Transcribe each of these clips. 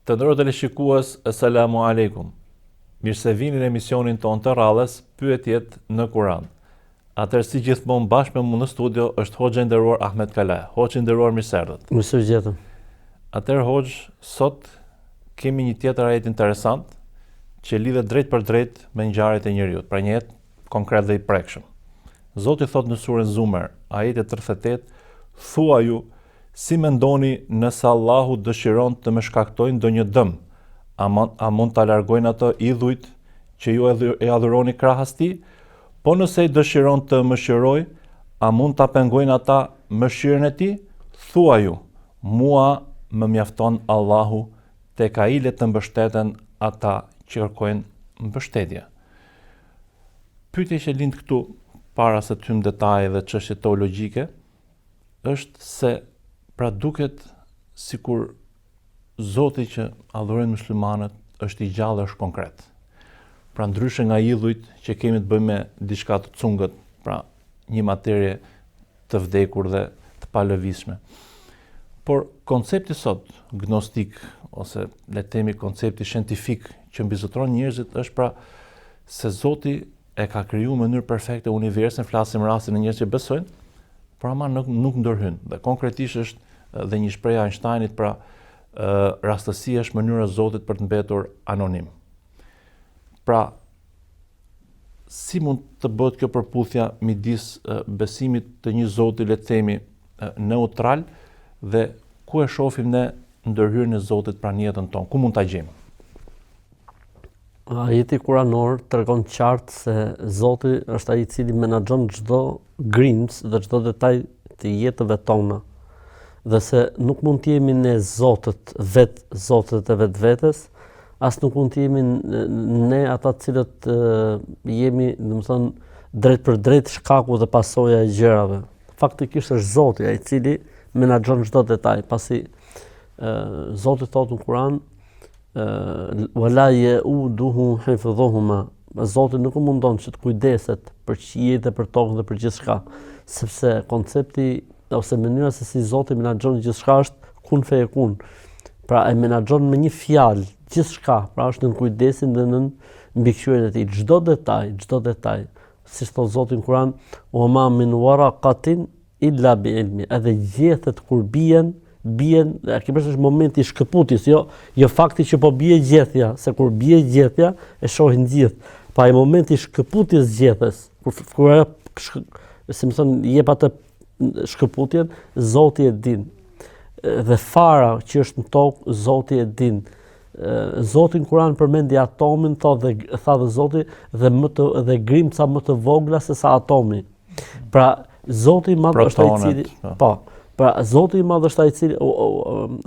Të nderuar teleshikues, asalamu alaykum. Mirë se vini në emisionin tonë të radhës Pyetjet në Kur'an. Atëherë si gjithmonë bashkë me mua në studio është Hoxha i nderuar Ahmed Kala. Hoxha i nderuar, mirë se erdhët. Mirë se gjetëm. Atëherë Hoxh, sot kemi një tjetër ajet interesant që lidhet drejt për drejt me ngjarjet e njerëzit, pra një jetë konkret dhe i prekshëm. Zoti thot në surën Zumer, ajeti 38, thua ju, si mendoni nëse Allahu dëshiron të më shkaktojë ndonjë dëm, a mund ta largojnë ato idhujt që ju e adhuroni krahas tij? Po nëse i dëshiron të mëshiroj, a mund ta pengojnë ata mëshirën e tij? Thua ju, mua më mjafton Allahu, tek ai le të mbështeten ata që kërkojnë mbështetje. Pyetja që lind këtu, para se të hym detaje dhe çështje teologjike, është se pra duket sikur Zoti që adhurojnë muslimanët është i gjallë, është konkret. Pra ndryshe nga idhujt që kemi të bëjmë me diçka të cungët, pra një materie të vdekur dhe të palëvizshme. Por koncepti sot gnostik ose le të themi koncepti shjentifik që mbizotron njerëzit është pra se Zoti e ka krijuar në mënyrë perfekte universin, flasim rastin e njerëzve që besojnë, por ama nuk ndërhyn. Dhe konkretisht është dhe një shprehje e Einsteinit, pra rastësia është mënyra e Zotit për të mbetur anonim. Pra, si mund të bëhet kjo përputhja midis besimit të një Zoti, le të themi, neutral dhe ku e shohim ne ndërhyrjen e Zotit pranë jetën tonë? Ku mund ta gjejmë? Ajeti kuranor tregon qartë se Zoti është ai i cili menaxhon çdo grimc dhe çdo detaj të jetëve tona. Dhe se nuk mund të jemi ne zotët e vetvetes, as nuk mund të jemi ne ata të cilët jemi, domethënë, drejt për drejt shkaku dhe pasoja e gjërave. Faktikisht është Zoti ai i cili menaxhon çdo detaj, pasi Zoti thotë në Kur'an wala yauduhu hifdhuhuma. Zoti nuk mundon që të kujdeset për qiellin dhe për tokën dhe për gjithçka, sepse koncepti ose mënyra se si Zoti menaxhon gjithçka është kun feyekun. Pra e menaxhon me një fjalë gjithçka, pra është në kujdesin dhe në mbikëqyrjen e tij. Çdo detaj, siç thot Zoti në Kur'an, "Wa ma min waraqatin illa bi ilmi." Edhe gjethet kur bien, është momenti i shkëputjes, jo fakti që po bie gjethja, se kur bie gjethja e shohin gjithë. Pa e momenti i shkëputjes gjethes, kur si më thon jep atë shkëputjen, Zoti e din. Dhe fara që është në tokë, Zoti e din. Zoti në Kur'an përmendi atomin, tha dhe Zoti, dhe grimca më të vogla se sa atomi. Pra Zoti i madh është ai i cili, pra Zoti i madh është ai i cili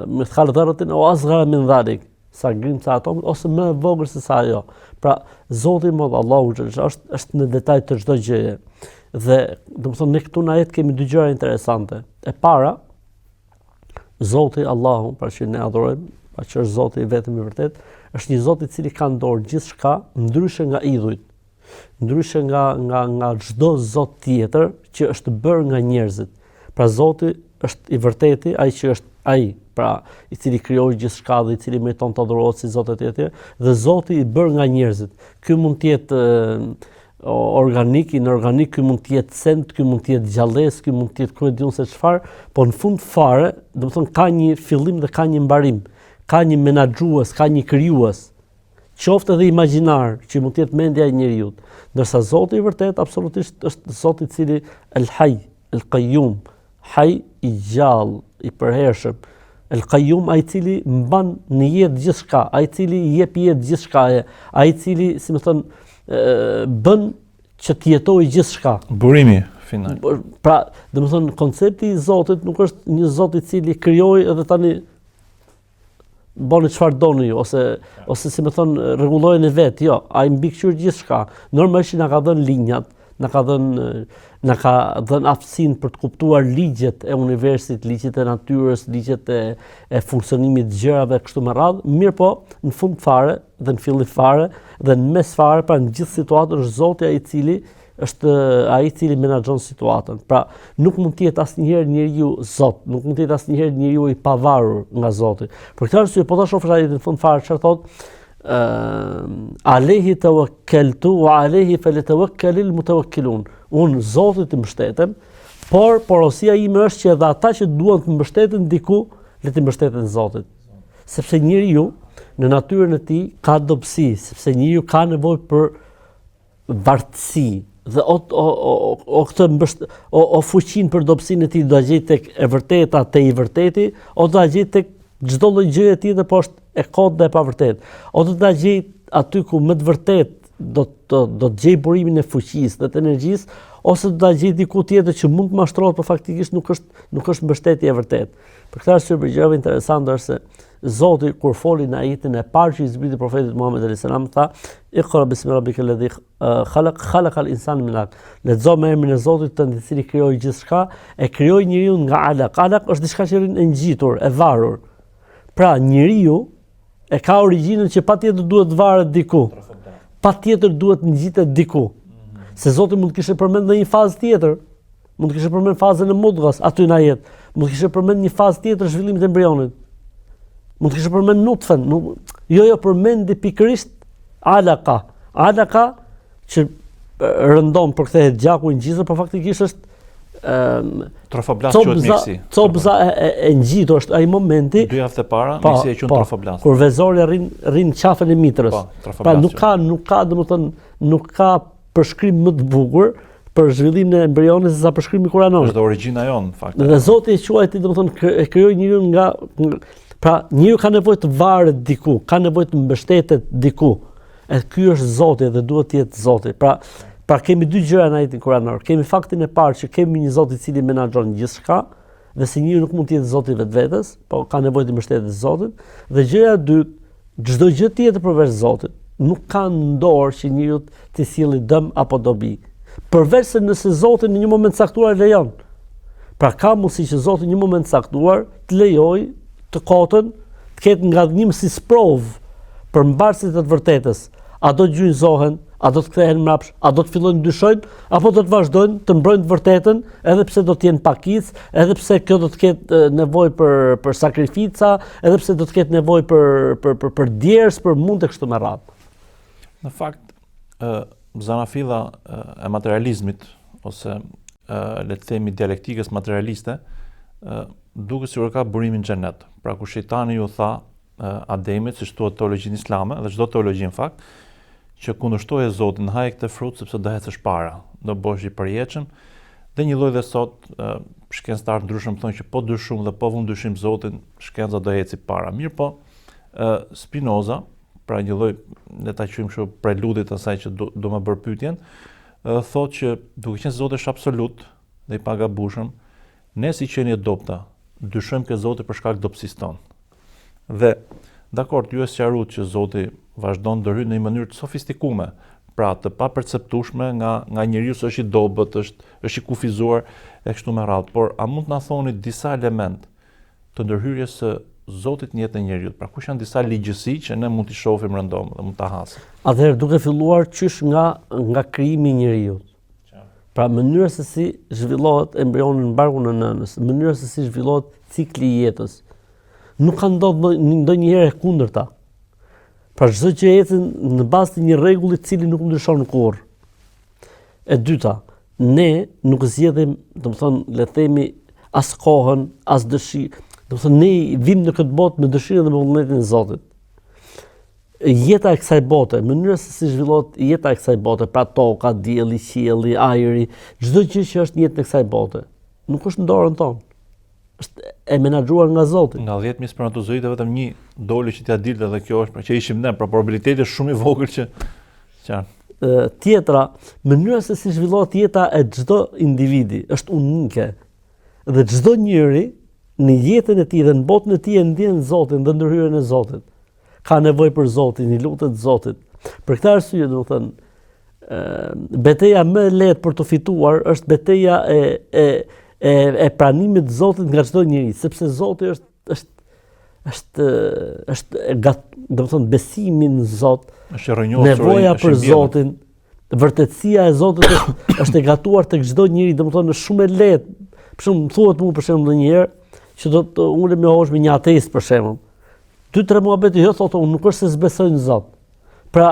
me thallëratin o asghara min dhalik, sa grimca atomit ose më e vogël se sa ajo. Pra Zoti i madh Allahu është në detaj të çdo gjëje. Dhe domethënë ne këtu në ajet kemi dy gjëra interesante. E para, Zoti Allahu, pra që ne adhurojmë, pra që është Zoti i vetëm i vërtet, është një Zot i cili ka në dorë gjithçka, ndryshe nga idhujt, ndryshe nga çdo Zot tjetër që është bërë nga njerëzit. Pra Zoti është i vërteti, ai që është ai, pra i cili krijoi gjithçka dhe i cili meriton të adhurohet si Zot e tjetër, dhe Zoti i bërë nga njerëzit. Ky mund të jetë organik, inorganik, ky mund të jetë send, ky mund të jetë gjallës, ky mund të jetë kryediun se çfarë, po në fund fare, domethënë ka një fillim dhe ka një mbarim, ka një menaxhues, ka një krijues, qoftë edhe imagjinar, që mund të jetë mendja e njeriu. Ndërsa Zoti i vërtet absolutisht është Zoti i cili El Hayy, El Qayyum, Hayy i gjallë, i përhershëm, El Qayyum ai i cili mban në jetë gjithçka, ai i cili i jep jetë gjithçkaje, ai i cili, si më thon, bën që të jetojë gjithçka. Burimi final. Pra, domethënë koncepti i Zotit nuk është një Zot i cili krijoi edhe tani bëni çfarë doni ju, ose si më thon rregullojeni vet, jo, ai mbikëqyr gjithçka. Normalisht na ka dhënë linjat, na ka dhënë aftësinë për të kuptuar ligjet e universit, ligjet e natyrës, ligjet e funksionimit të gjërave kështu me radhë, mirë po, në fund fare dhe në fillim fare dhe në mes fare, pra në gjithë situatën është Zoti ai i cili menaxhon situatën. Pra, nuk mund të jetë asnjëherë njeriu Zot, nuk mund të jetë asnjëherë njeriu i pavarur nga Zoti. Për këtë arsye, po ta shohësh ajetin në fund fare çfarë thotë, Alehi tawakkaltu wa alehi falyatawakkalul mutawakkilun. Unë Zotit të mbështetem, por porosia ime është që edhe ata që duan të mbështeten diku, le të mbështeten Zotit. Sepse njeriu në natyrën e tij ka dobësi, sepse njeriu ka nevojë për vartësi dhe o fuqinë për dobësinë e tij do ta gjej tek e vërteta te i vërteti, o do ta gjej tek çdo lloj gjëje tjetër, po është e kot dhe e pavërtet. O do ta gjej aty ku më të vërtet do të gjej burimin e fuqisë dhe të energjisë, ose do ta gjej diku tjetër që mund të mashtrohet, por faktikisht nuk është mbështetje e vërtetë. Për këtë arsye për gjëra interesante është se Zoti kur foli në ajetin e parë që i zbriti profetit Muhammed alayhis salam tha: "Iqra bismi rabbikal ladhi khalaq, khalaqal insana min alaq." Lexo me emrin e Zotit tënd i cili krijoi gjithçka, e krijoi njeriu nga alaq. Alaq është diçka që rrin e ngjitur, e varur. Pra njeriu e ka origjinën që patjetër duhet të varet diku. Patjetër duhet ngjitet diku. Se Zoti mund të kishte përmend në një fazë tjetër, mund të kishte përmend fazën e mudghas aty në ajet, mund të kishte përmend një fazë tjetër zhvillimit të embrionit. Mund të kishte përmend nutfen, jo përmendi pikërisht alaka. Alaka që rëndon për kthehet gjaku i ngjitur, por faktikisht është trofoblast quhet miksi. Copza e ngjitur është ai momenti 2 javë të para, miksi e quhen trofoblast. Kur vezori rrin qafën e mitrës. Pra nuk ka domethënë nuk ka përshkrim më të bukur për zhvillimin e embrionit se sa përshkrimi kuranor. Është origjina jon fakt. Dhe Zoti e quajti domethënë e krijoi njeriu nga pra njeriu ka nevojë të varet diku, ka nevojë të mbështetet diku. E ky është Zoti dhe duhet të jetë Zoti. Pra kemi dy gjëra në ajetin kuranor. Kemi faktin e parë që kemi një Zot i cili menaxhon gjithçka dhe se njeriu nuk mund të jetë Zoti vetvetes, po ka nevojë të mbështetet Zotit. Dhe gjëja e dytë, çdo gjë tjetër përveç Zotit nuk ka në dorë që njeriu të sjellë dëm apo dobi. Përveç se nëse Zoti në një moment caktuar lejon. Pra ka mundësi që Zoti në një moment caktuar të lejojë të kotën të ketë ngadhnim si sprov për mbarësit e të vërtetës. A do të gjynjëzohen, a do të kthehen mbrapsht, a do të fillojnë dyshojnë, apo do të vazhdojnë të mbrojnë të vërtetën, edhe pse do të jenë pakicë, edhe pse kjo do të ketë nevojë për sakrifica, edhe pse do të ketë nevojë për djerës, për mund të kështu me radhë. Në fakt, zanafilla e materializmit ose le të themi dialektikës materialiste duket sikur ka burimin në xhenet. Pra kur shejtani ju tha Ademit, siç thuhet teologjinë islame dhe çdo teologji në fakt, që kundërshtoje Zotin, haje këtë frut sepse do hecësh para, do bëhesh i përjetshëm. Dhe një lloj dhe sot shkencëtar ndryshëm thonë që po dyshum dhe po vëmë dyshim Zotin, shkenca do eci para. Mirë po, Spinoza, pra një lloj le ta quajmë kështu preludit asaj që do më bërë pyetjen, thotë që duke qenë se Zoti është absolut dhe i pagabueshëm, ne si qenie dobta dyshojmë ke Zoti për shkak të dobësisë tonë. Dhe dakord, ju e sqaruat që Zoti vazhdon ndërhyjë në një mënyrë të sofistikuar, pra të paperceptueshme nga njeriu që është i dobët, është i kufizuar e kështu me radhë. Por a mund të na thoni disa element të ndërhyrjes së Zotit në jetën e njeriu? Pra kush janë disa ligjësi që ne mund t'i shohim rëndom dhe mund ta hasim? Atëherë duke filluar qysh nga krijimi i njeriu. Pra mënyra se si zhvillohet embrioni në barkun e nënës, mënyra se si zhvillohet cikli i jetës. Nuk ka ndodhur ndonjëherë e kundërta. Pra çdo gjë ecën në bazë të një rregulli i cili nuk ndryshon kurrë. E dyta, ne nuk zgjedhim, domethënë le të themi as kohën, as dëshirë. Domethënë ne vim në këtë botë me dëshirën dhe me vullnetin e Zotit. Jeta e kësaj bote, mënyra se si zhvillohet jeta e kësaj bote, pra toka, dielli, qielli, ajri, çdo gjë që është në jetën e kësaj bote, nuk është në dorën tonë. Është e menaxhuar nga Zoti. Nga 10.000 spermatozoide vetëm një doli që t'ia dilte dhe kjo është pra që ishim ne, pra probabiliteti është shumë i vogël që tjetra, mënyra se si zhvillohet jeta e çdo individi është unike. Dhe çdo njeri në jetën e tij dhe në botën e tij e ndjen Zotin dhe ndërhyrjen e Zotit. Ka nevojë për Zotin, i lutet Zotit. Për këtë arsye, domethënë, Beteja më e lehtë për të fituar është beteja e pranimit të Zotit nga çdo njeri, sepse Zoti domethënë besimi në Zot, nevoja për Zotin, vërtetësia e Zotit është e gatuar tek çdo njeri, domethënë është shumë e lehtë. Për shembull, thuhet mua për shembull ndonjëherë që do të ulem me hosh me një ateist për shembull. 2-3 muhabete thotë unë nuk është se s'besoj në Zot. Pra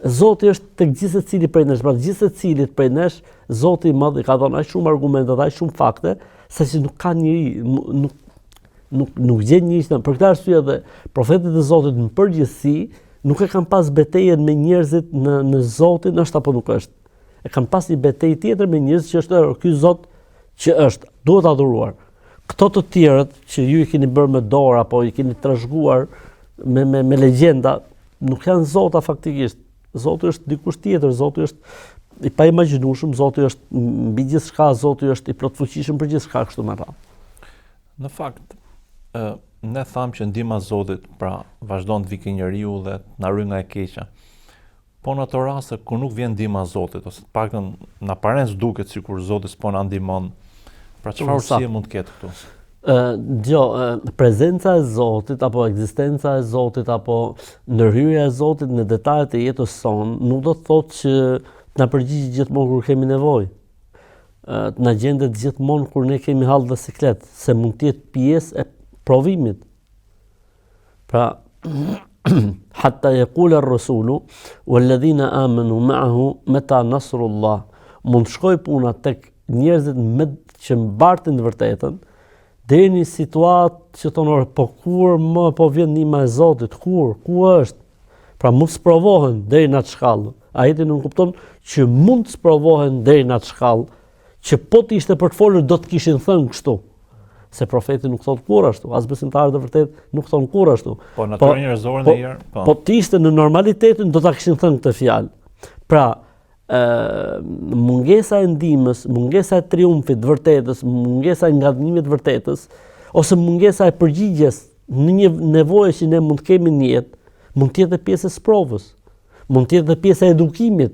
Zoti është tek gjithë secili prej nesh, pra gjithë secilit prej nesh, Zoti i Madh i ka dhënë aq shumë argumente, aq shumë fakte, saqë nuk ka njeri, nuk gjen njëri. Për këtë arsye edhe profetët e Zotit në përgjithësi nuk e kanë pas betejën me njerëzit në Zotin, është apo nuk është. E kanë pas një betejë tjetër me njerëz që është ky Zot që është, duhet adhuruar. Këto të tjerët që ju i keni bërë me dorë apo i keni trashëguar me legjenda, nuk janë Zota faktikisht. Zoti është dikush tjetër, Zoti është i paimagjinueshëm, Zoti është mbi gjithçka, Zoti është i plotfuqishëm për gjithçka kështu me radhë. Në fakt, ne thamë që ndihma e Zotit, pra vazhdon të vijë njeriu dhe na rry nga e keqja. Po në ato raste kur nuk vjen ndihma e Zotit, ose të paktën në aparencë duket sikur Zoti s'po na ndihmon, pra çfarë urtësie mund të ketë këtu? Prezenca e Zotit apo ekzistenca e Zotit apo ndërhyrja e Zotit në detajet e jetës sonë nuk do të thotë që të na përgjigjë gjithmonë kur kemi nevojë. Të na gjendet gjithmonë kur ne kemi hall dhe siklet, se mund të jetë pjesë e provimit. Pra hatta yaqula ar-rasulu walladhina amanu ma'ahu mata nasrullah. Mund shkoj puna tek njerëzit që mbartin të vërtetën, deri në situatë që thonë, po kur më po vjen ndihma e Zotit, ku është? Pra mund të sprovohen deri në atë shkallë. Ajeti nuk kupton që mund të sprovohen deri në atë shkallë, që po të ishte për të folur do të kishin thënë kështu. Se profeti nuk thot kur ashtu, as besimtarët e vërtet nuk thon kur ashtu. Po natyrë njerëzore ndonjëherë, po. Po të ishte në normalitetin do ta kishin thënë këtë fjalë. Pra, mungesa e ndihmës, mungesa e triumfit të vërtetës, mungesa e ngadhnimit të vërtetës, ose mungesa e përgjigjes në një nevojë që ne mund të kemi në jetë, mund të jetë pjesë e sprovës, mund të jetë pjesë e edukimit,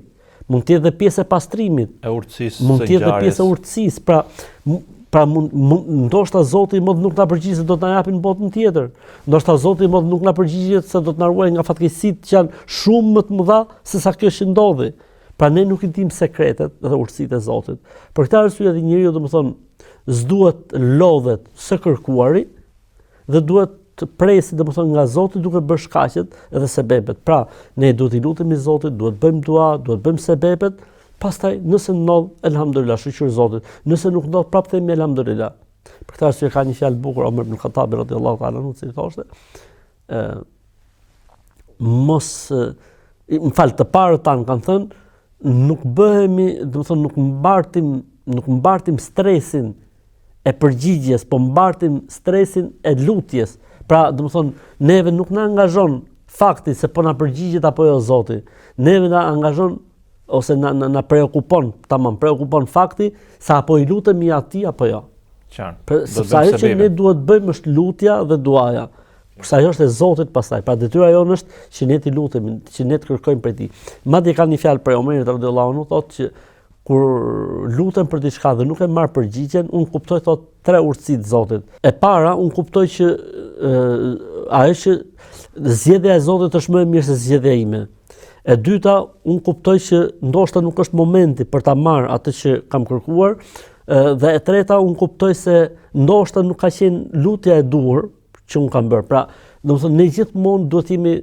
mund të jetë pjesë e pastrimit, e urtësisë, mund të jetë pjesë e urtësisë. Pra ndoshta Zoti i Madh nuk na përgjigjet se do të na japin botën tjetër. Ndoshta Zoti i Madh nuk na përgjigjet se do të na ruajë nga fatkeqësitë që janë shumë më të mëdha se sa kjo që ndodhi. Pra ne nuk i dimë sekretet dhe urtësitë e Zotit. Për këtë arsye edhe njeriu domethënë s'duhet lodhet së kërkuari dhe duhet të presi domethënë nga Zoti duke bërë shkaqet edhe sebepet. Pra ne duhet i lutemi Zotit, duhet bëjmë dua, duhet bëjmë sebepet. Pastaj nëse ndodh, elhamdulillah, shoqëri Zotit. Nëse nuk ndodh, prapë themi elhamdulillah. Për këtë arsye ka një fjalë bukur Omer ibn Khattab radhiyallahu ta'ala anhu, si thoshte, të parët tanë kanë thënë, nuk bëhemi, domethënë nuk mbartim stresin e përgjigjes, po mbartim stresin e lutjes. Pra, domethënë neve nuk na angazhon fakti se po na përgjigjet apo jo Zoti. Neve na angazhon ose na preokupon fakti se apo i lutemi atij apo jo. Qartë. Sepse ajo që ne duhet bëjmë është lutja dhe duaja. Kurse ajo është e Zotit pastaj. Pra detyra jonë është që ne t'i lutemi, që ne të kërkojmë prej tij. Madje ka një fjalë prej Omerit radhiyallahu anhu, thotë që kur lutem për diçka dhe nuk e marr përgjigjen, unë kuptoj thotë 3 urtësi të Zotit. E para, unë kuptoj që ajo që zgjedhja e Zotit është më e mirë se zgjedhja ime. E dyta, unë kuptoj që ndoshta nuk është momenti për ta marrë atë që kam kërkuar, dhe e treta, unë kuptoj se ndoshta nuk ka qenë lutja e duhur që unë kam bërë. Pra, domethënë ne gjithmonë duhet jemi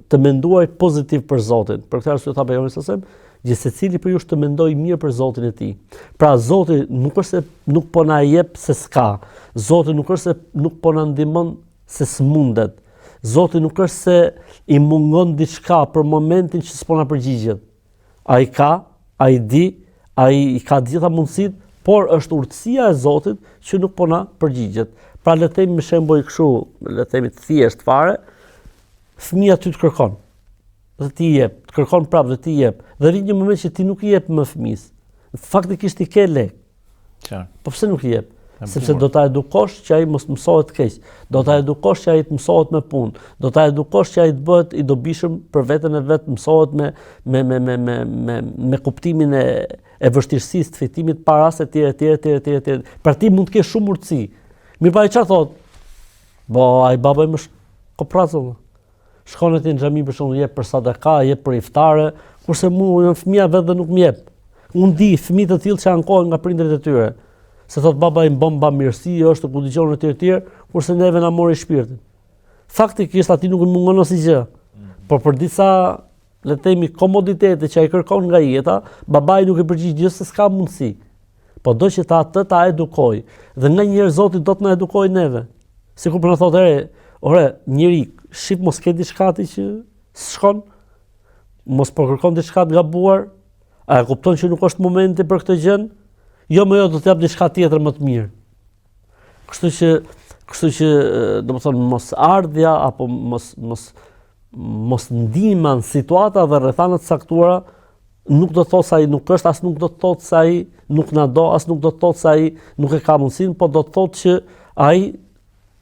të menduar pozitiv për Zotin. Për këtë arsye tha Pejgamberi sallallahu alajhi wasallam, gjithë secili për ju të mendojë mirë për Zotin e tij. Pra Zoti nuk është se nuk po na jep se s'ka. Zoti nuk është se nuk po na ndihmon se s'mundet. Zoti nuk është se i mungon diçka për momentin që s'po na përgjigjet. Ai ka, ai di, ai ka të gjitha mundësitë, por është urtësia e Zotit që nuk po na përgjigjet. Pra le të themi me shembull kështu, le të themi të thjesht fare, fëmia ty të kërkon. Dhe ti jep, të kërkon prapë dhe ti jep. Dhe vjen një moment që ti nuk i jep më fëmis. Faktikisht i ke lek. Qartë. Po pse nuk i jep? Sepse do ta edukosh që ai mos mësohet keq, do ta edukosh që ai të mësohet me punë, do ta edukosh që ai të bëhet i dobishëm për veten e vet, mësohet me kuptimin e vështirësisë të fitimit paras etj. Për ti mund të kesh shumë urtësi. Mirë pa ai çfarë thot? Ai baba im është koprazë. Shkon aty në xhami për shembull, jep për sadaka, jep për iftare, kurse mua janë fëmia vet dhe nuk më jep. Unë di fëmijë të tillë që ankohen nga prindërit e tyre. Se thot baba im bën bamirësi, është ku dëgjon etj, kurse neve na mori shpirtin. Faktikisht aty nuk mungon asgjë. Por për disa, le të themi, komoditete që ai kërkon nga jeta, babai nuk e përgjigj gjë se s'ka mundësi. Po do që ta edukoj. Dhe ndonjëherë Zoti do të na edukojë neve. Sikur po na thotë, ore, njeri, shif mos ke diçka ti që s'shkon, mos po kërkon diçka të gabuar, a e kupton që nuk është momenti për këtë gjë? Jo, më jo, do të jap diçka tjetër më të mirë. Kështu që domethënë mos ardhja apo mos ndihma në situata dhe rrethana të caktuara nuk do të thotë se ai nuk është, as nuk do të thotë se ai nuk na do, as nuk do të thotë se ai nuk e ka mundësinë, po do të thotë që ai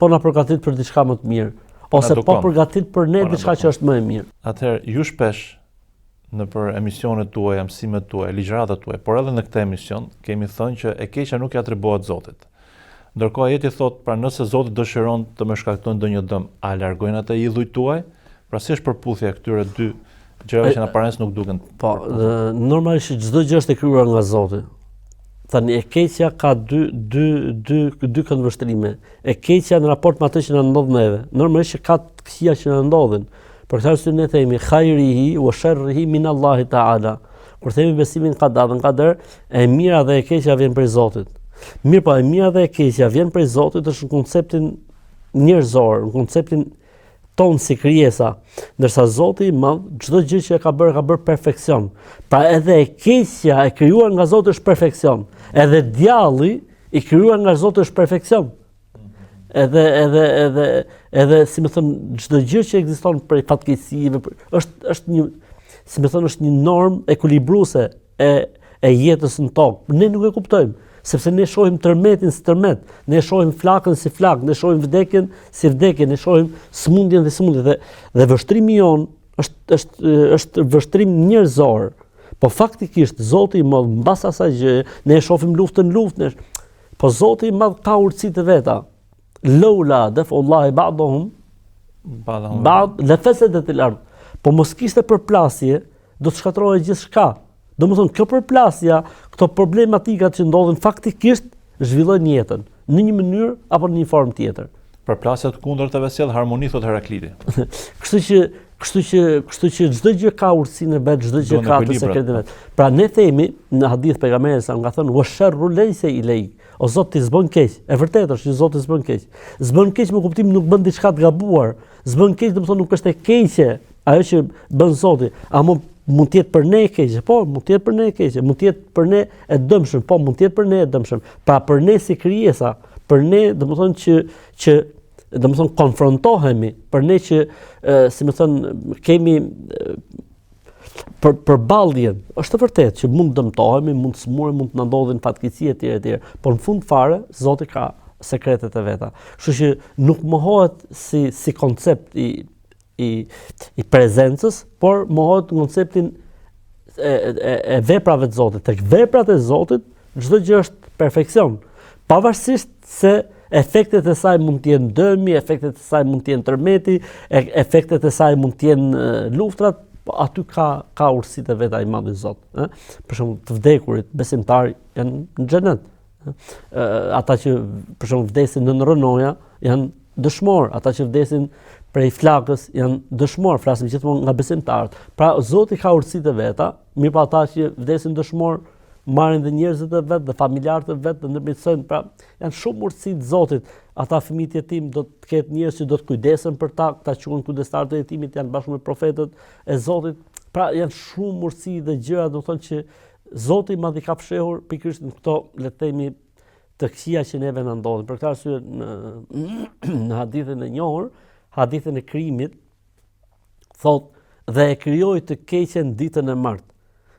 po na përgatit për diçka më të mirë, ose po përgatit për ne diçka që është më e mirë. Atëherë, ju shpesh në për emisionet tuaja, mësimet tuaja, ligjëratat tuaja, por edhe në këtë emision kemi thënë që e keqja nuk ja atribuohet Zotit. Ndërkohë ajeti thotë, pra nëse Zoti dëshiron të më shkaktojë ndonjë dëm, a largojnë atë idhujt tuaj? Pra si është përputhja këtyre dy gjërave që na parës nuk duken? Po, normalisht çdo gjë është e krijuar nga Zoti. Tani e keqja ka dy këndvështrime. E keqja në raport me atë që na ndodh neve. Normalisht ka të këqija që na ndodhin. Për këtë arsye ne themi khairihi wa sharrihi min Allahi ta'ala. Kur themi besimin qadar, e mira dhe e keqja vjen prej Zotit. Mirë, po e mira dhe e keqja vjen prej Zotit është në konceptin njerëzor, në konceptin ton si krijesa, ndërsa Zoti i Madh çdo gjë që ka bërë perfeksion. Pra edhe e keqja e krijuar nga Zoti është perfeksion. Edhe djalli i krijuar nga Zoti është perfeksion. Edhe si më thon çdo gjë që ekziston prej fatkeqësive është një, si më thon, është një normë ekuilibruese e jetës në tokë. Ne nuk e kuptojmë, sepse ne shohim tërmetin si tërmet, ne shohim flakën si flakë, ne shohim vdekjen si vdekje, ne shohim sëmundjen si sëmundje dhe vështrimi jon është vështrim njerëzor. Po faktikisht Zoti i Madh mbas asaj gjë ne e shohim luftën, po Zoti i Madh ka urtësi të veta. Laula daf'ullahi ba'dahum ba'd lafasadat al-ard. Po mos kishte përplasje, do të shkatërrohej gjithçka. Domethënë kjo përplasja, këto problematikat që ndodhin faktikisht zhvillojnë jetën në një mënyrë apo në një formë tjetër. Përplasja të kundërtave sjell harmoni, thot Herakliti. Kështu që çdo gjë ka urtësinë e vet, çdo gjë ka atë sekretin e vet. Pra ne themi në hadith pejgamberit sa nga thënë wa sharru laysa ilayk. O Zoti s'bën keq. E vërtetë është që Zoti s'bën keq. S'bën keq me kuptim nuk bën diçka të gabuar. S'bën keq, domethënë nuk është e keqe ajo që bën Zoti. A mund të jetë për ne e keqe? Po, mund të jetë për ne e keqe. Mund të jetë për ne e dëmshëm? Po, mund të jetë për ne e dëmshëm. Pra për ne si krijesa, për ne domethënë që domethënë konfrontohemi, për ne që si më thon kemi përballjen, është vërtet që mund dëmtohemi, mund smuremi, mund të na ndodhin fatkeqësi etj, por në fund fare Zoti ka sekretet e veta. Kështu që nuk mohohet si koncept i prezencës, por mohohet në konceptin e veprave të Zotit. Tek veprat e Zotit çdo gjë është perfeksion, pavarësisht se efektet e saj mund të jenë dëmi, efektet e saj mund të jenë tërmeti, efektet e saj mund të jenë luftrat, aty ka urtësitë e veta i Madh i Zot, Për shembull, të vdekurit besimtar janë në xhenet. Ata që për shembull vdesin në rënoja janë dëshmor, ata që vdesin prej flakës janë dëshmor, flasim gjithmonë nga besimtarët. Pra Zoti ka urtësitë e veta, mirë pa ata që vdesin dëshmor marrin dhe njerëzit e vet, dhe familjarët e vet, dhe ndërmjetësojnë, pra janë shumë urtësi të Zotit. Ata fëmijët e jetim do të ketë njerëz që do të kujdesen për ta, këta quhen kujdestarët e jetimit, janë bashkë me profetët e Zotit. Pra janë shumë urtësi dhe gjëra, do të thonë që Zoti i Madh i ka fshehur pikërisht në këto, le të themi, të këqija që neve na ndodhin. Për këtë arsye në hadithin e njohur, hadithin e krijimit, thotë dhe e krijoi të keqen ditën e martë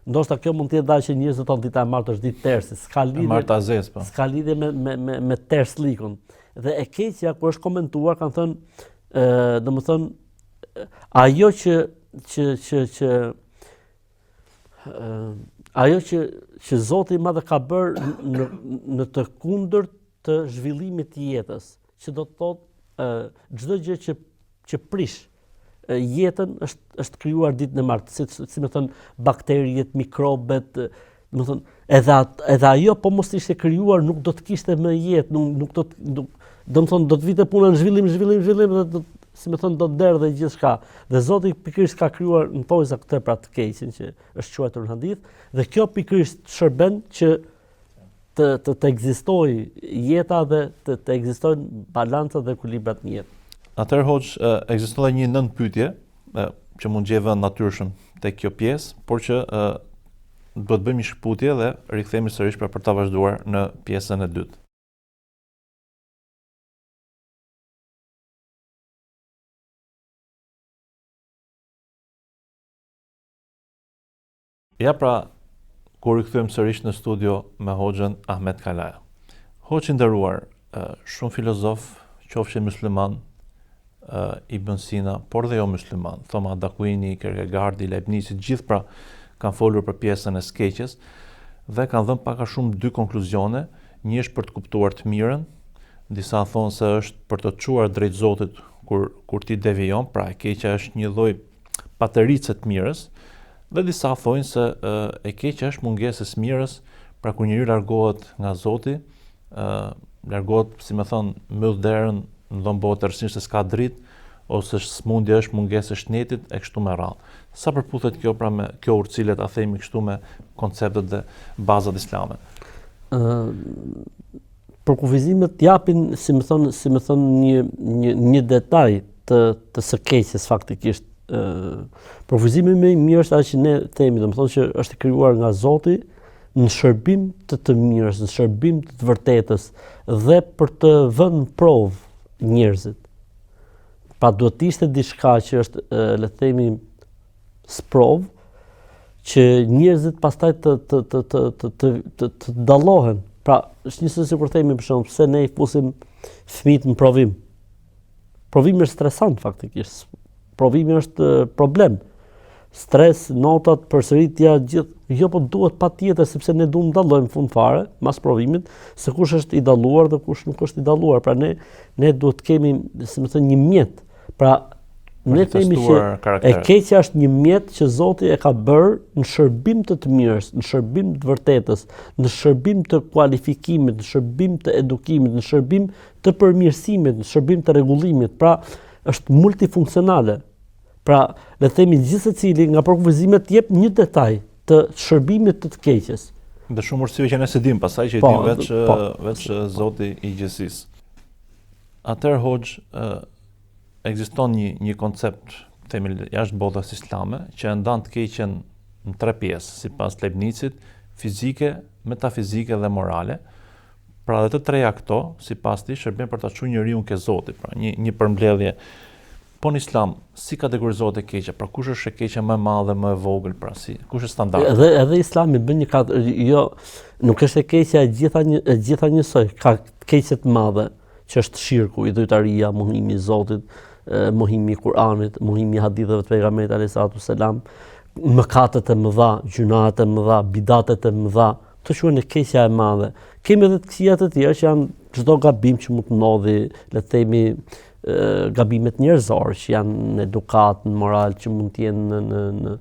ndoshta kjo mund të jetë dashje njerëzit thonë dita e martë është ditë tersi, s'ka lidhje Marta Zez, po. s'ka lidhje me terslikun. Dhe e keqja kur është komentuar kanë thënë, domethënë ajo që Zoti i Madh ka bërë në të kundërt të zhvillimit të jetës, që do të thotë çdo gjë që prish jetën është krijuar ditën e martë, si më thon bakteriet, mikrobet, më thon edhe ajo po mos ishte krijuar nuk do të kishte më jetë, nuk do më thon do të vite puna në zhvillim dhe si më thon do të derdhë gjithçka. Dhe Zoti pikërisht ka krijuar në pojza këtë pra të keqin që është quajtur në hadith, dhe kjo pikërisht shërben që të ekzistojë jeta dhe të ekzistojnë balanca dhe ekuilibrat në jetë. Atëherë Hoxh, ekziston edhe një nënpyetje që mund gjej vend natyrshëm tek kjo pjesë, por që do të bëjmë një shkputje dhe rikthehemi sërish për ta vazhduar në pjesën e dytë. Ja pra, kur rikthehemi sërish në studio me Hoxhën Ahmet Kalaja. Hoxh i nderuar, shumë filozof, qofshin musliman, Ibn Sina, por dhe jo musliman, Thomas d'Aquini, Kierkegaardi, Leibnizi, gjithë pra kanë folur për pjesën e skeqjes dhe kanë dhënë pak a shumë dy konkluzione, një është për të kuptuar të mirën, disa thonë se është për të çuar drejt Zotit kur ti devijon, pra e keqja është një lloj patëricë të mirës, dhe disa thonë se e keqja është mungesë e mirës, pra kur njeriu largohet nga Zoti, largohet, si më thon, mbyll derën, ndonë tërësisht se s'ka dritë, ose smundja është mungesë e shnetit e kështu me radhë. Sa përputhet kjo pra me kjo urtësilet, a themi kështu, me konceptet dhe bazat islame? Përkufizimet japin, si më thon një detaj të së keqes faktikisht. Përkufizimi më i mirë është që ne themi, domethënë që është krijuar nga Zoti në shërbim të mirës, në shërbim të vërtetës dhe për të vënë provë njerëzit. Pra duhet të ishte diçka që është, le të themi, sprov, që njerëzit pastaj të dallohen. Pra, është njësoj sikur themi për shembull, pse ne i fusim fëmijët në provim. Provimi është stresant faktikisht. Provimi është problem. Stres, notat, përsëritja, gjithë, jo po duhet patjetër sepse ne duam dallojmë fund fare mas provimit se kush është i dalluar dhe kush nuk është i dalluar. Pra ne duhet të kemi, si më thënë, një mjet. Pra ne themi që e keqja është një mjet që Zoti e ka bërë në shërbim të mirës, në shërbim të vërtetës, në shërbim të kualifikimit, në shërbim të edukimit, në shërbim të përmirësimit, në shërbim të rregullimit. Pra është multifunksionale. Pra, le të themi gjithsecili nga përkufizimet jep një detaj të shërbimit të keqes. Dhe shumë urtësive që ne se dim, pastaj që i dim veç Zoti i gjithësisë. Atëherë Hoxh, ekziston një koncept, themi jashtë botës islame, që e ndan të keqen në tre pjesë, sipas Leibnizit, fizike, metafizike dhe morale. Pra dhe të treja këto, sipas tij, shërben për ta çuar njeriu ke Zoti, pra një përmbledhje. Po në Islam, si kategorizohet e keqja? Pra kush është e keqja më e madhe, më e vogël, pra kush është standardi? Edhe Islami bën jo, nuk është e keqja e gjitha njësoj, ka keqje të mëdha, që është shirku, idhujtaria, mohimi i Zotit, mohimi i Kur'anit, mohimi i haditheve të pejgamberit alayhis salatu wassalam, mëkatet e mëdha, gjunahet e mëdha, bidatet e mëdha, të quhen e keqja e madhe. Kemi edhe të këqija të tjera që janë çdo gabim që mund të ndodhi, le të themi gabimet njerëzore që janë në edukat, në moral, që mund të jenë në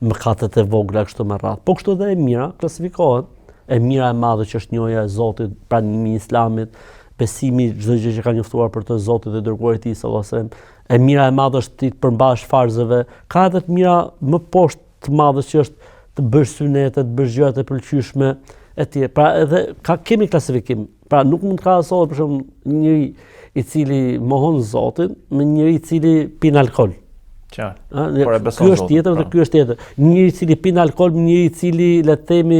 mëkatet e vogla kështu me radhë. Po kështu edhe e mira klasifikohet. E mira e madhe që është njohja e Zotit, pranimi i Islamit, besimi çdo gjë që ka njoftuar për të Zotit dhe dërguarit i tij sallallahu alajhi wasallam. E mira e madhe është ti të përmbash farzeve. Ka edhe të mira më poshtë të madhe që është të bësh synete, të bësh gjëra të pëlqyeshme etj. Pra edhe kemi klasifikim. Pra nuk mund të krahasohet për shembull njëri i cili mohon Zotin me njëri i cili pin alkol. Qartë. Por e beson Zotin. Ky është tjetër dhe ky është tjetër. Njëri i cili pin alkol me njëri i cili, le të themi,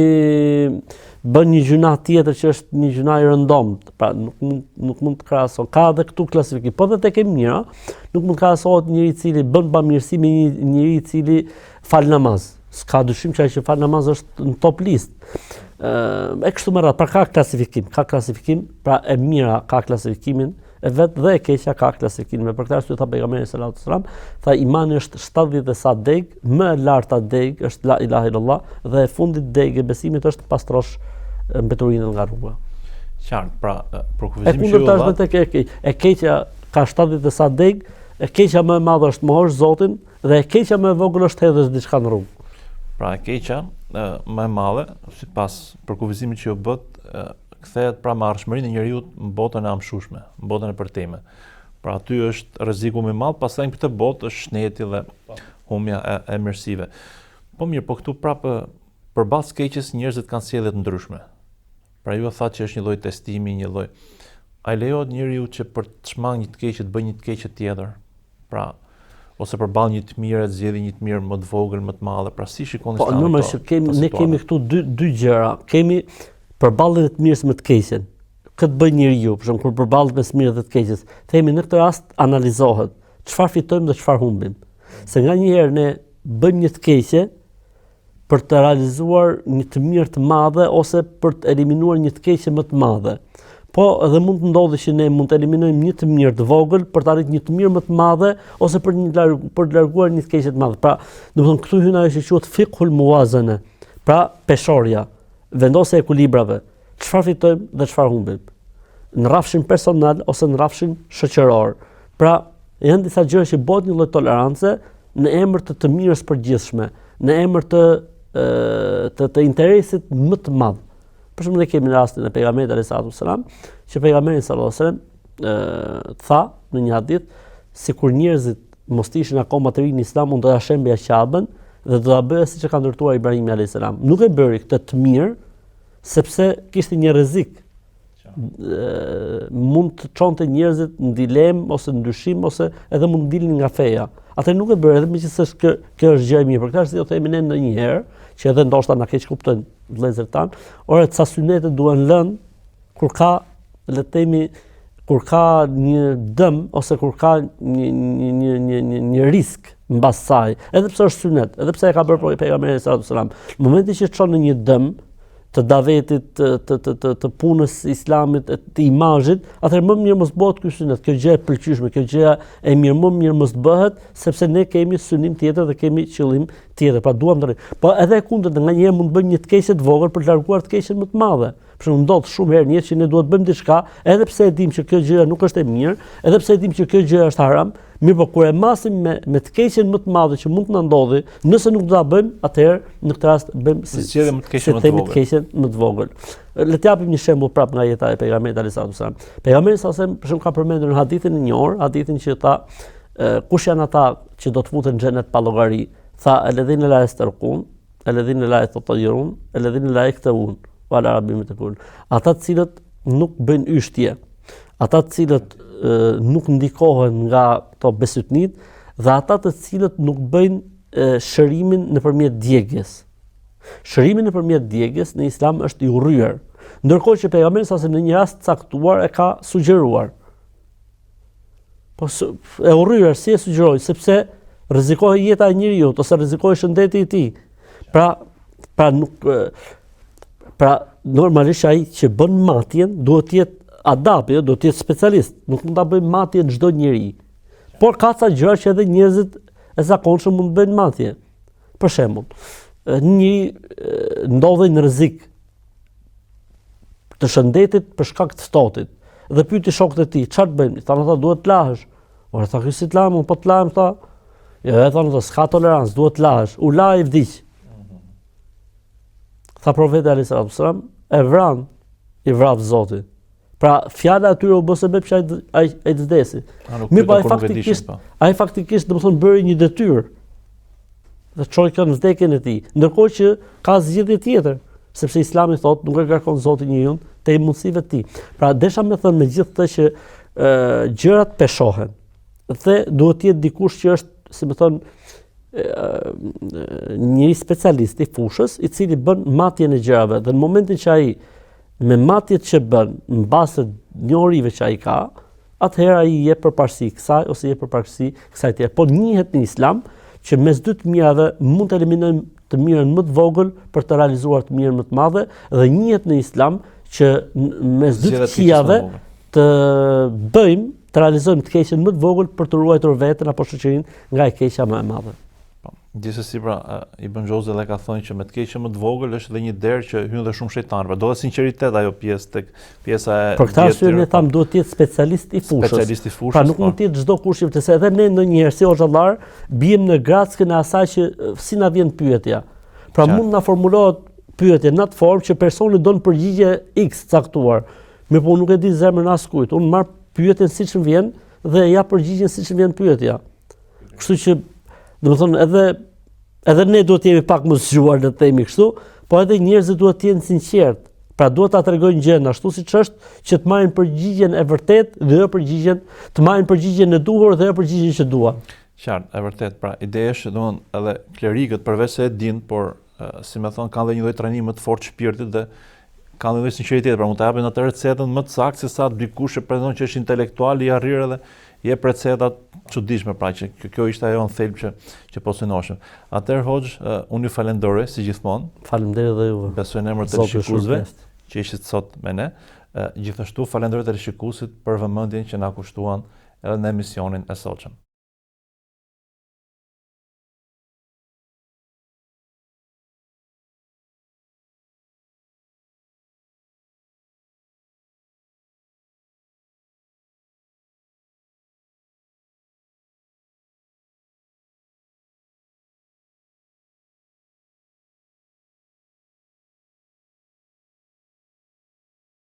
bën një gjuna tjetër që është një gjuna i rëndomt. Pra nuk mund të krahasohet. Ka edhe këtu klasifikim. Po edhe tek e mira, nuk mund të krahasohet njëri i cili bën bamirësi me njëri i cili fal namaz. S'ka dyshim që ai që fal namaz është në top list. E kështu me radhë, pra ka klasifikim, pra e mira ka klasifikimin e vet dhe e keqja ka klasifikimin. Për këtë arsye tha pejgamberi sallallahu alajhi wasallam, tha imani është 70 dhe sa deg, më e larta deg është la ilaha illallah dhe e fundit deg e besimit është pastrosh mbeturinë nga rruga. Qartë, pra për E kufizimin kundërta është e keqja ka 70 dhe sa deg, e keqja më e madhe është mohosh Zotin dhe e keqja më e vogël është hedhësh diçka në rrugë. Pra e keqja më e madhe, sipas përkufizimit që u bët, kthehet pra me arshmërinë e njeriu në botën e amshushme, në botën e përteme. Pra aty është rreziku më i madh, pastaj në këtë botë është shneti dhe humja e mirësive. Po mirë, po këtu prapë përballë keqjes njerëzit kanë sjellje të ndryshme. Pra ju e thatë që është një lloj testimi, një lloj. A lejohet njeriu që për të shmang një të keqe të bëjë një të keqe tjetër? Pra ose përballë një të mirë të zgjedhë një të mirë më të vogël, më të madhe. Pra si shikoni Po normalisht ne kemi këtu dy gjëra. Kemi përballje të mirës me të keqen. Këtë bën njeriu, për shembull kur përballet me të mirë dhe të keqes. Themi në këtë rast analizohet çfarë fitojmë dhe çfarë humbim. Se nganjëherë ne bëjmë një të keqe për të realizuar një të mirë të madhe ose për të eliminuar një të keqe më të madhe. Po edhe mund të ndodhë që ne mund të eliminojmë një të mirë të vogël për të arritur një të mirë më të madhe ose për të larguar një të keqe të madhe. Pra, domethënë këtu hyn ajo që quhet fiqhul muwazana. Pra, peshorja, vendosja e ekuilibrave. Çfarë fitojmë dhe çfarë humbim? Në rrafshin personal ose në rrafshin shoqëror. Pra, janë disa gjëra që bëhet një lloj tolerancë në emër të mirës përgjithshme, në emër të interesit më të madh. Për shembull, ne kemi rastin e pejgamberit alayhi salam, që pejgamberi sallallahu alaihi wasallam tha në një hadith, sikur njerëzit mos ishin akoma të rinë në Islam, unë do ta shembja Ka'bën dhe do ta bëja siç e ka ndërtuar Ibrahimi alayhi salam. Nuk e bëri këtë të mirë sepse kishte një rrezik. Mund të çonte njerëzit në dilemë ose në dyshim ose edhe mund dilnin nga feja. Atë nuk e bëri, edhe meqenëse kjo është gjë e mirë. Për këtë arsye do themi ne ndonjëherë që edhe ndoshta na keq kuptojnë vëllezërit tan, ora ca synete duhen lënë kur ka, le të themi, kur ka një dëm ose kur ka një risk mbas saj, edhe pse është synet, edhe pse e ka bërë pejgamberi sallallahu alajhi wasallam. Në momentin që çon në një dëm të davetit, të punës islamit, të imazhit, atëherë më mirë mos bëhet ky synet, kjo gjë e pëlqyeshme, kjo gjë e mirë, më mirë mos bëhet, sepse ne kemi synim tjetër dhe kemi qëllim tjetër. Pra duam të po edhe e kundërt, nganjëherë mund të bëjmë një të keqe të vogël për të larguar të keqen më të madhe. Për shembull, ndodh shumë herë në jetë që ne duhet bëjmë diçka, edhe pse e dimë që kjo gjë nuk është e mirë, edhe pse e dimë që kjo gjë është haram, mirë po kur e masim me të keqen më të madhe që mund të na ndodhi, nëse nuk do ta bëjmë, atëherë në këtë rast bëjmë si më të keqen më të vogël. Le të japim një shembull prapë nga jeta e pejgamberit alayhi salam. Pejgamberi sallallahu alajhi wasallam për shembull ka përmendur në hadithin e njohur, hadithin që tha kush janë ata që do të futen në xhenet pa llogari, tha alladhina la yastarqun, alladhina la yatatayarun, alladhina la yaktawun. Wala rabbim të kun. Ata të cilët nuk bëjnë yshtje, ata të cilët nuk ndikohen nga to besutnit dhe ata të cilët nuk bëjnë shërimin nëpërmjet djegjes. Shërimi nëpërmjet djegjes në Islam është i urryer, ndërkohë që pejgamberi sa në një rast caktuar e ka sugjeruar. Po e urryer si e sugjeroi, sepse rrezikohet jeta e njeriu ose rrezikohet shëndeti i tij. Pra normalisht ai që bën matjen duhet të jetë adap, duhet të jetë specialist, nuk mund ta bëjë matjen çdo njeri. Por ka ca gjëra që edhe njerëzit e zakonshëm mund të bëjnë matje. Për shembull, një ndodhej në rrezik të shëndetit për shkak të ftohtit dhe pyeti shokët e tij, çfarë bëjmë? Thanë ata duhet të lahesh. Ora tha ky si të lahem, po të lahem tha. Ja e thanë ata s'ka tolerancë, duhet të lahesh. U la i vdiq. Tha profeti alayhi salatu wasalam, i vrap Zoti. Pra fjala atyre u bë sebeb që ai të vdesi. Mirë, po ai faktikisht domethënë bëri një detyrë. Dhe çoi kënd vdekjen e tij, ndërkohë që ka zgjidhje tjetër, sepse Islami thotë nuk e kërkon Zoti njeriu te mundësive të tij. Pra desha me thënë me gjithë këtë që gjërat peshohen. Dhe duhet të jetë dikush që është, si më thon, një specialist i fushës i cili bën matjen e gjërave dhe në momentin që ai me matjet që bën mbase njohurive që ai ka, atëherë ai jep përparësi kësaj ose jep përparësi kësaj tjetër. Po njihet në Islam që mes dy të mirave mund të eliminojmë të mirën më të vogël për të realizuar të mirën më të madhe dhe njihet në Islam që mes dy të këqijave të realizojmë të keqen më të vogël për të ruajtur veten apo shoqërinë nga e keqja më e madhe. Gjithsesi pra Ibn Xhauzi dhe ka thënë që me të keqen më të vogël është edhe një derë që hyn dhe shumë shejtanë. Do dhe sinqeritet ajo pjesë tek pjesa e për këtë arsye ne tham duhet të jetë specialist i fushës. Specialist i fushës. Pra nuk mund të jetë çdo kush i se edhe ne ndonjëherë si hoxhallar bijmë në grackën e asaj që si na vjen pyetja. Pra mund na formulohet pyetje në atë formë që personi don përgjigje X caktuar. Mirë, po nuk e di zemrën askujt. Unë marr pyetjen siç më vjen dhe ja përgjigjen siç më vjen pyetja. Kështu që domethënë edhe ne duhet të jemi pak më zgjuar në të themi kështu, po edhe njerëzit duhet të jenë sinqert. Pra duhet ta tregojnë gjën ashtu siç është, që të marrin përgjigjen e vërtetë dhe jo përgjigjen, të marrin përgjigjen e duhur dhe jo përgjigjen që duan. Qartë, e vërtet. Pra ideja është domethënë edhe klerikët përveç se e dinë, por si më thon kanë edhe një lloj trajnimi më të fortë shpirtit dhe kanë edhe sinqeritet, pra mund të japin atë recetën më të saktë se sa dikush që pretendon që është intelektual i arrir edhe jep receta çuditshme, pra që kjo ishte ajo në thelb që po synoshëm. Atëherë Hoxh, unë ju falenderoj si gjithmonë. Faleminderit dhe juve. Besoj në emër të rishikuesve që ishit sot me ne. Gjithashtu falenderoj të rishikuesit për vëmendjen që na kushtuan edhe në emisionin e sotshëm.